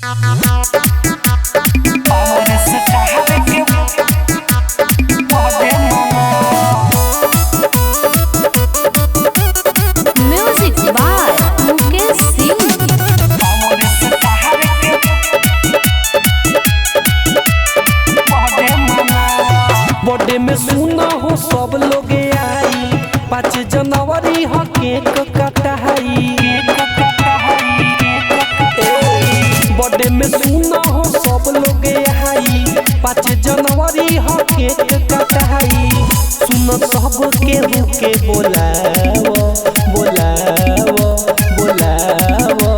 Music by Mukesh Singh। Birthday में सुना हो सब लोग आई, 5 जनवरी हो केक कटाई। बर्थडे में सुना हो सब लोग आई, 5 जनवरी हो केक कटाई। सुनो सब केहू के बोलावो बोलावो बोलावो,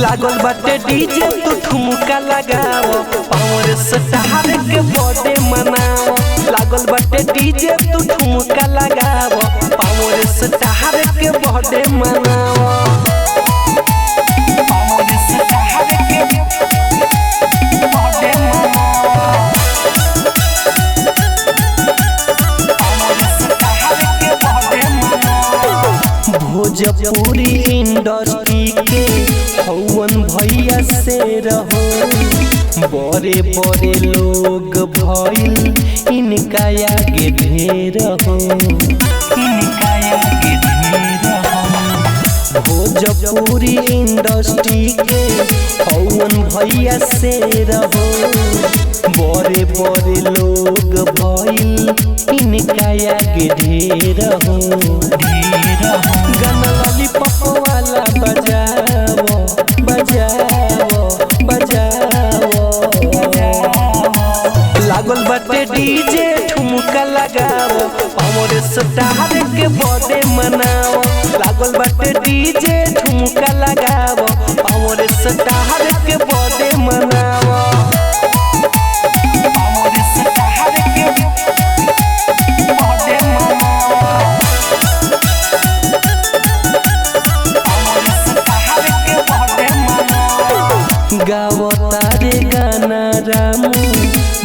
लागल बाटे डीजे तू ठुमका लगावो, पावर स्टार के बर्थडे मनावो। लागल बाटे डीजे तू ठुमका लगावो, पावर स्टार के बर्थडे मनावो। भोजपुरी इंडस्ट्री के हवन भैया से रहो, बड़े बड़े लोग भइल इनका आगे ढेर हो, इनका आगे ढेर हो। भोजपुरी इंडस्ट्री के हवन भैया से रहो, बड़े बड़े लोग भइल इनका आगे ढेर हो, ढेर हो। गाना लॉलीपॉप वाला बजाओ बजाओ बजाओ, लागल बाटे डीजे ठुमका लगाओ, पावर स्टार के बर्थडे मनाओ। लागल बाटे डीजे ठुमका लगाओ, पावर स्टार के बर्थडे मनाओ। गावता रे गाना रामू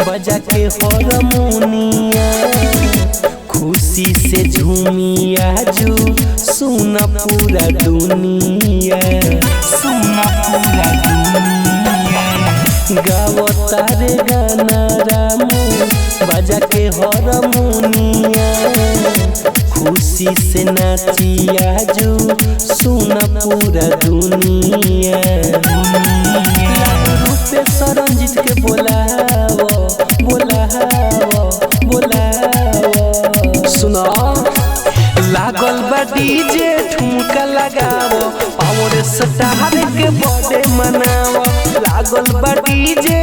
बजा के हारमोनिया, खुशी से झूमिया जू सुना पूरा दुनिया, सुना पूरा दुनिया। गावता रे गाना रामू बजा के हारमोनिया, खुशी से नाचिया जू सुना पूरा दुनिया। रंजित के बोलावो बोलावो बोलावो, सुनो लागल बा डीजे ठुमका लगावो, पावर स्टार के बर्थडे मनावो। लागल बा डीजे